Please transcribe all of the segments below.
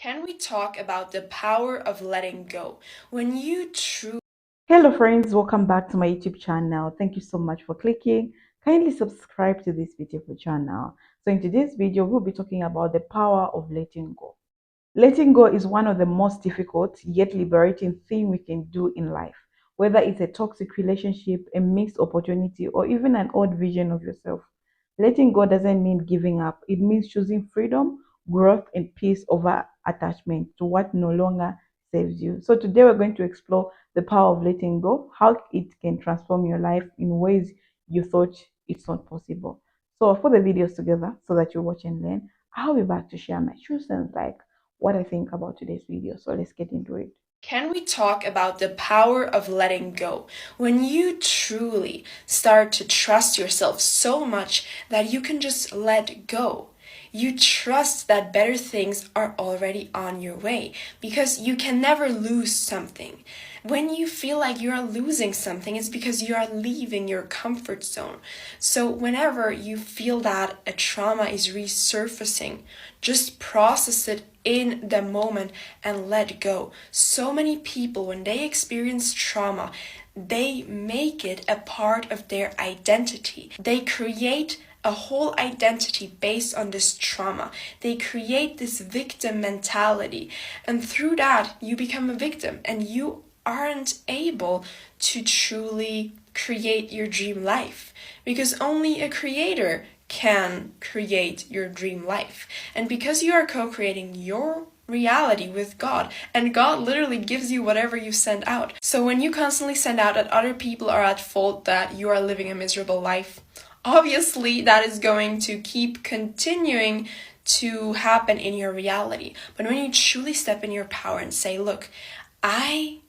Can we talk about the power of letting go? When you truly Hello friends, welcome back to my YouTube channel. Thank you so much for clicking. Kindly subscribe to this beautiful channel. So in today's video, we'll be talking about the power of letting go. Letting go is one of the most difficult yet liberating thing we can do in life. Whether it's a toxic relationship, a missed opportunity, or even an old vision of yourself. Letting go doesn't mean giving up. It means choosing freedom, growth, and peace over attachment to what no longer serves you. So today we're going to explore the power of letting go, how it can transform your life in ways you thought it's not possible. So I'll put the videos together so that you watch and learn. I'll be back to share my true sense, like what I think about today's video. So let's get into it. can we talk about the power of letting go? When you truly start to trust yourself so much that you can just let go. You trust that better things are already on your way because you can never lose something. When you feel like you are losing something, it's because you are leaving your comfort zone. So, whenever you feel that a trauma is resurfacing, just process it in the moment and let go. So many people, when they experience trauma, they make it a part of their identity. They create a whole identity based on this trauma. They create this victim mentality, and through that, you become a victim and you aren't able to truly create your dream life because only a creator can create your dream life. And because you are co creating your reality with God, and God literally gives you whatever you send out. So when you constantly send out that other people are at fault, that you are living a miserable life, obviously that is going to keep continuing to happen in your reality. But when you truly step in your power and say, look, I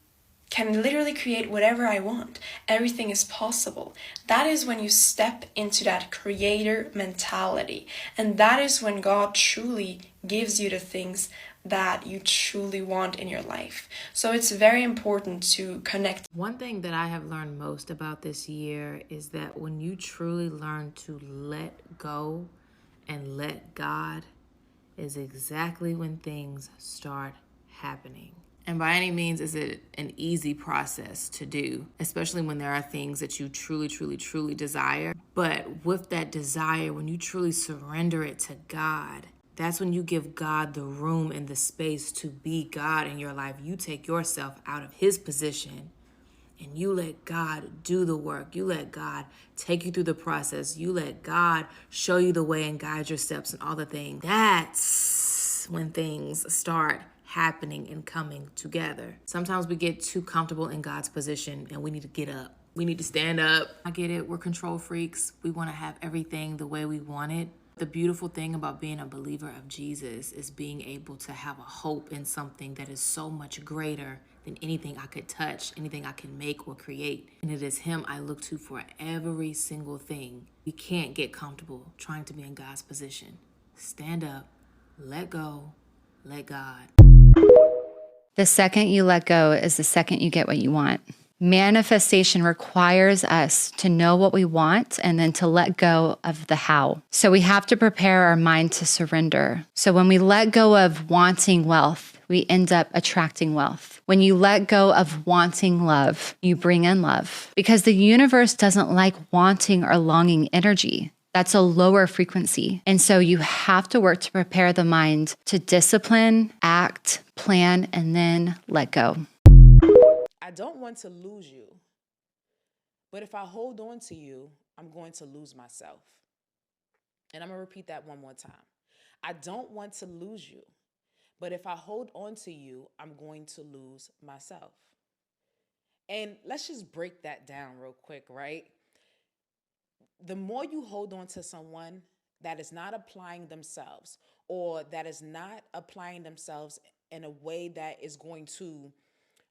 can literally create whatever I want. Everything is possible. That is when you step into that creator mentality. And that is when God truly gives you the things that you truly want in your life. So it's very important to connect. One thing that I have learned most about this year is that when you truly learn to let go and let God, is exactly when things start happening. And by any means is it an easy process to do, especially when there are things that you truly, truly, truly desire. But with that desire, when you truly surrender it to God, that's when you give God the room and the space to be God in your life. You take yourself out of His position and you let God do the work. You let God take you through the process. You let God show you the way and guide your steps and all the things. That's when things start happening and coming together. Sometimes we get too comfortable in God's position and we need to get up. We need to stand up. I get it. We're control freaks. We want to have everything the way we want it. The beautiful thing about being a believer of Jesus is being able to have a hope in something that is so much greater than anything I could touch, anything I can make or create. And it is Him I look to for every single thing. We can't get comfortable trying to be in God's position. Stand up, let go, let God. The second you let go is the second you get what you want. Manifestation requires us to know what we want and then to let go of the how. So we have to prepare our mind to surrender. So when we let go of wanting wealth, we end up attracting wealth. When you let go of wanting love, you bring in love because the universe doesn't like wanting or longing energy. That's a lower frequency. And so you have to work to prepare the mind to discipline, act, plan, and then let go. I don't want to lose you, but if I hold on to you, I'm going to lose myself. And I'm going to repeat that one more time. I don't want to lose you, but if I hold on to you, I'm going to lose myself. And let's just break that down real quick, right? The more you hold on to someone that is not applying themselves or that is not applying themselves in a way that is going to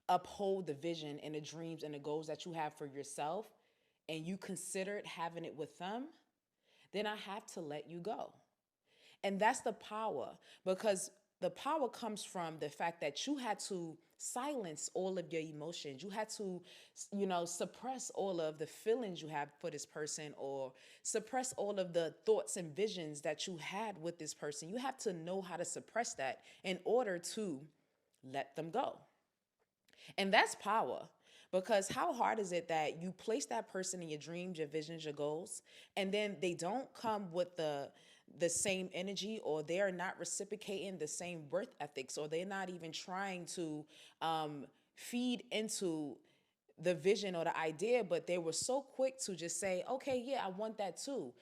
uphold the vision and the dreams and the goals that you have for yourself, and you considered having it with them, then I have to let you go. And that's the power, because the power comes from the fact that you had to silence all of your emotions. You had to, suppress all of the feelings you have for this person, or suppress all of the thoughts and visions that you had with this person. You have to know how to suppress that in order to let them go. And that's power. Because how hard is it that you place that person in your dreams, your visions, your goals, and then they don't come with the same energy, or they're not reciprocating the same worth ethics, or they're not even trying to feed into the vision or the idea, but they were so quick to just say, okay, yeah, I want that too.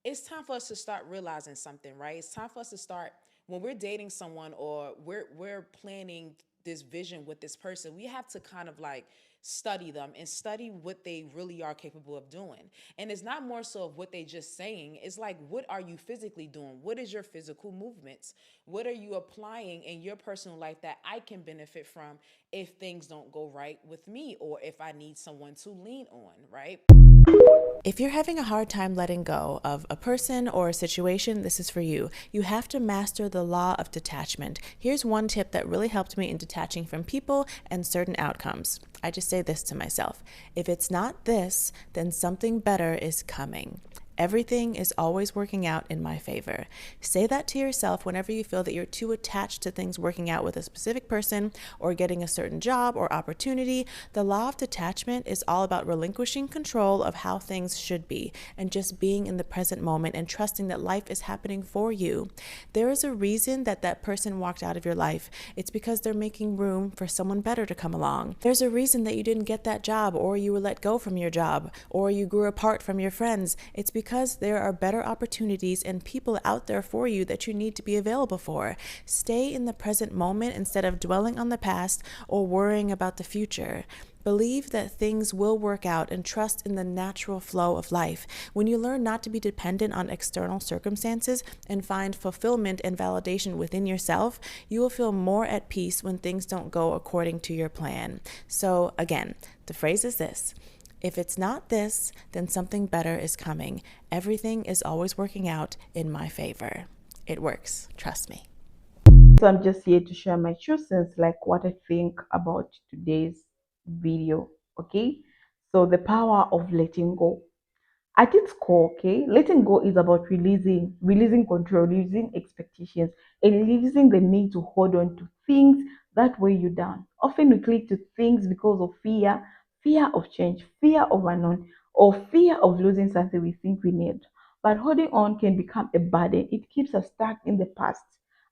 It's time for us to start realizing something, right? It's time for us to start, when we're dating someone or we're planning this vision with this person, we have to kind of like study them and study what they really are capable of doing. And it's not more so of what they just saying. It's like, what are you physically doing? What is your physical movements? What are you applying in your personal life that I can benefit from if things don't go right with me, or if I need someone to lean on, right? If you're having a hard time letting go of a person or a situation, this is for you. You have to master the law of detachment. Here's one tip that really helped me in detaching from people and certain outcomes. I just say this to myself: if it's not this, then something better is coming. Everything is always working out in my favor. Say that to yourself whenever you feel that you're too attached to things working out with a specific person or getting a certain job or opportunity. The law of detachment is all about relinquishing control of how things should be and just being in the present moment and trusting that life is happening for you. There is a reason that that person walked out of your life. It's because they're making room for someone better to come along. There's a reason that you didn't get that job, or you were let go from your job, or you grew apart from your friends. It's because there are better opportunities and people out there for you that you need to be available for. Stay in the present moment instead of dwelling on the past or worrying about the future. Believe that things will work out and trust in the natural flow of life. When you learn not to be dependent on external circumstances and find fulfillment and validation within yourself, you will feel more at peace when things don't go according to your plan. So again, the phrase is this: if it's not this, then something better is coming. Everything is always working out in my favor. It works. Trust me. So I'm just here to share my 2 cents, like what I think about today's video. Okay, so the power of letting go. At its core, okay, letting go is about releasing control, releasing expectations, and releasing the need to hold on to things that weigh you down. Often we cling to things because of fear of change, fear of unknown, or fear of losing something we think we need. But holding on can become a burden. It keeps us stuck in the past,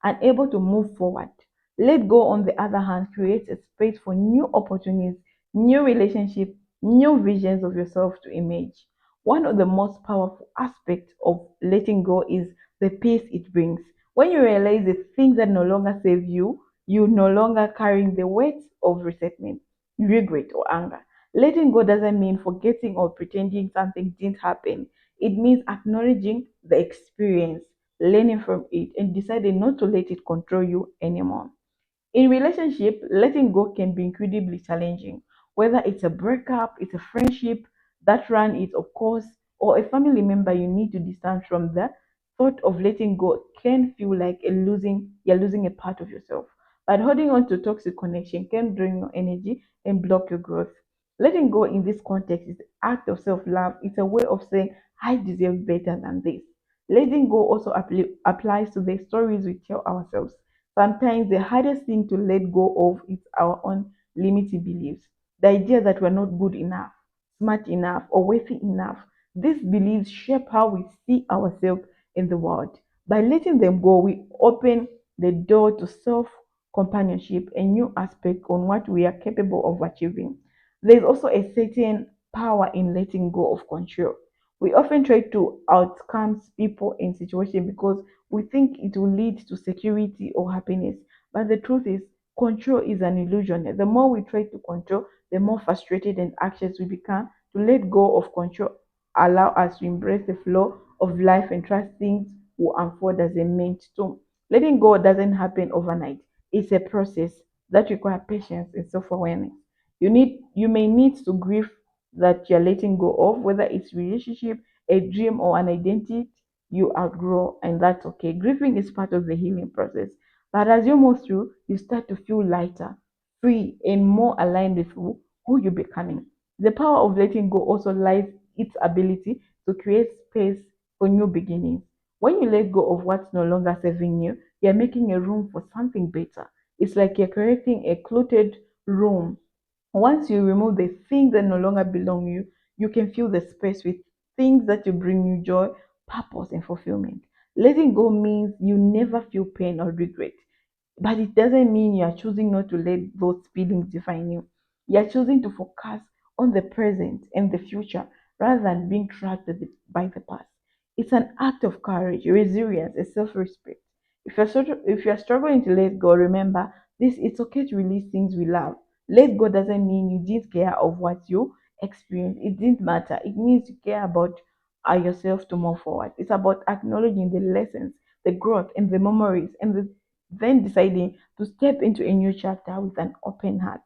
unable to move forward. Let go, on the other hand, creates a space for new opportunities, new relationships, new visions of yourself to emerge. One of the most powerful aspects of letting go is the peace it brings. When you realize the things that no longer serve you, you no longer carrying the weight of resentment, regret, or anger. Letting go doesn't mean forgetting or pretending something didn't happen. It means acknowledging the experience, learning from it, and deciding not to let it control you anymore. In relationship, letting go can be incredibly challenging. Whether it's a breakup, it's a friendship that ran its of course, or a family member you need to distance from, the thought of letting go can feel like you're losing a part of yourself. But holding on to toxic connection can drain your energy and block your growth. Letting go in this context is an act of self-love. It's a way of saying, I deserve better than this. Letting go also applies to the stories we tell ourselves. Sometimes the hardest thing to let go of is our own limiting beliefs. The idea that we're not good enough, smart enough, or worthy enough. These beliefs shape how we see ourselves in the world. By letting them go, we open the door to self companionship and new aspect on what we are capable of achieving. There's also a certain power in letting go of control. We often try to outcome people in situations because we think it will lead to security or happiness. But the truth is, control is an illusion. The more we try to control, the more frustrated and anxious we become. To let go of control allow us to embrace the flow of life and trust things will unfold as they meant to. Letting go doesn't happen overnight. It's a process that requires patience and self-awareness. You may need to grieve that you're letting go of, whether it's relationship, a dream, or an identity you outgrow, and that's okay. Grieving is part of the healing process, But as you move through, you start to feel lighter, free, and more aligned with who you're becoming. The power of letting go also lies its ability to create space for new beginnings. When you let go of what's no longer serving you, you're making a room for something better. It's like you're creating a cluttered room. Once you remove the things that no longer belong you, you can fill the space with things that will bring you joy, purpose, and fulfillment. Letting go means you never feel pain or regret. But it doesn't mean you are choosing not to let those feelings define you. You are choosing to focus on the present and the future rather than being trapped by the past. It's an act of courage, resilience, and self-respect. If you're struggling to let go, remember this: it's okay to release things we love. Let go doesn't mean you didn't care of what you experienced. It didn't matter. It means you care about yourself to move forward. It's about acknowledging the lessons, the growth, and the memories, and then deciding to step into a new chapter with an open heart.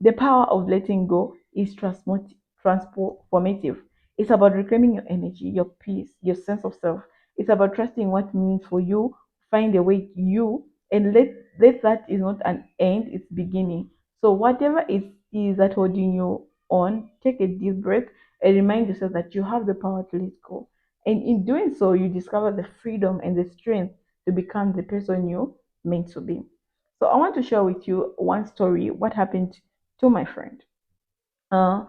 The power of letting go is transformative. It's about reclaiming your energy, your peace, your sense of self. It's about trusting what means for you, find a way you, and let that is not an end, it's beginning. So whatever it is that holding you on, take a deep breath and remind yourself that you have the power to let go. And in doing so, you discover the freedom and the strength to become the person you meant to be. So I want to share with you one story, what happened to my friend. Uh,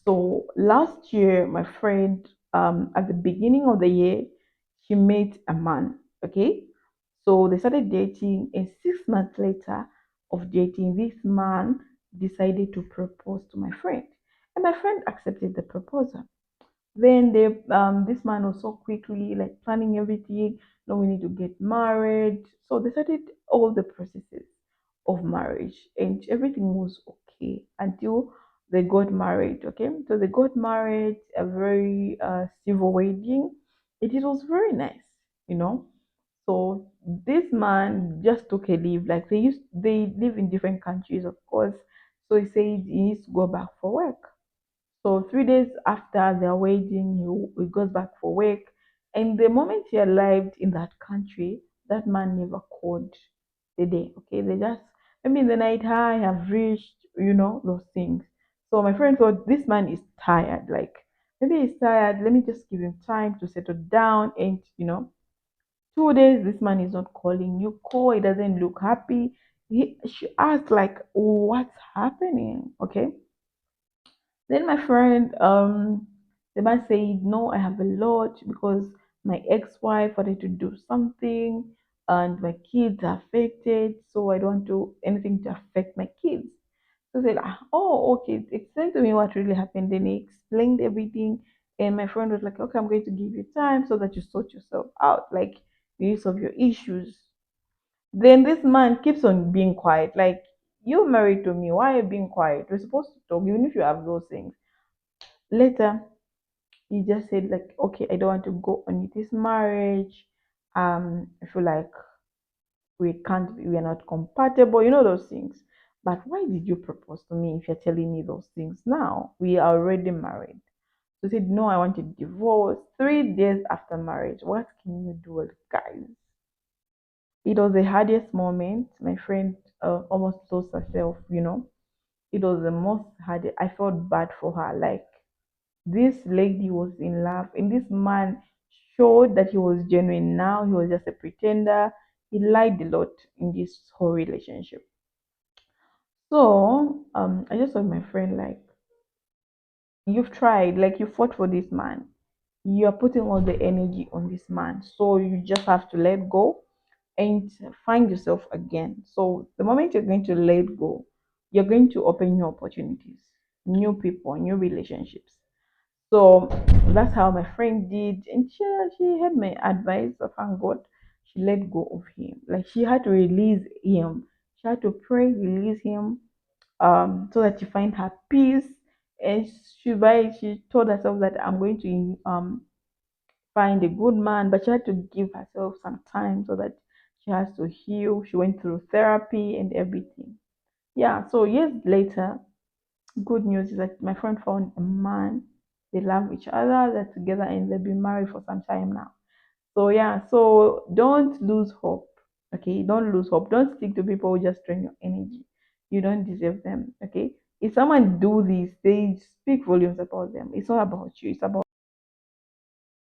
so last year, my friend, at the beginning of the year, she met a man. Okay, so they started dating, and 6 months later of dating, this man decided to propose to my friend, and my friend accepted the proposal. Then this man was so quickly like planning everything. No, we need to get married. So they started all the processes of marriage, and everything was okay until they got married. Okay, so they got married, a very civil wedding. It was very nice, you know. So this man just took a leave. Like they live in different countries, of course. So he said he needs to go back for work. So 3 days after their wedding, he goes back for work. And the moment he arrived in that country, that man never called the day. Okay, they just maybe in the night, hi, I have reached, those things. So my friend thought this man is tired. Like maybe he's tired. Let me just give him time to settle down. And 2 days, this man is not calling. You call, he doesn't look happy. She asked like, what's happening? Okay, then my friend, the man said, no, I have a lot because my ex-wife wanted to do something and my kids are affected, so I don't want to anything to affect my kids. So I said, oh, okay, explain to me what really happened. Then he explained everything, and my friend was like, okay, I'm going to give you time so that you sort yourself out, like you solve your issues. Then this man keeps on being quiet, like you married to me, why are you being quiet? We're supposed to talk, even if you have those things. Later, he just said like, okay, I don't want to go on with this marriage. I feel like we're not compatible, those things. But why did you propose to me if you're telling me those things now? We are already married. So he said, no, I want a divorce. 3 days after marriage, what can you do, guys? It was the hardest moment. My friend almost lost herself. It was the most hard. I felt bad for her. Like this lady was in love, and this man showed that he was genuine. Now he was just a pretender. He lied a lot in this whole relationship. So I just told my friend like, you've tried, like you fought for this man. You are putting all the energy on this man, so you just have to let go and find yourself again. So the moment you're going to let go, you're going to open new opportunities, new people, new relationships. So that's how my friend did, and she had my advice. So thank God, she let go of him. Like she had to release him. She had to pray, release him, so that she find her peace. And she told herself that I'm going to find a good man, but she had to give herself some time so that she has to heal. She went through therapy and everything. Yeah. So years later, good news is that my friend found a man. They love each other, they're together, and they've been married for some time now. So, yeah, so don't lose hope. Okay, don't lose hope. Don't stick to people who just drain your energy. You don't deserve them. Okay, if someone do this, they speak volumes about them. It's not about you. It's about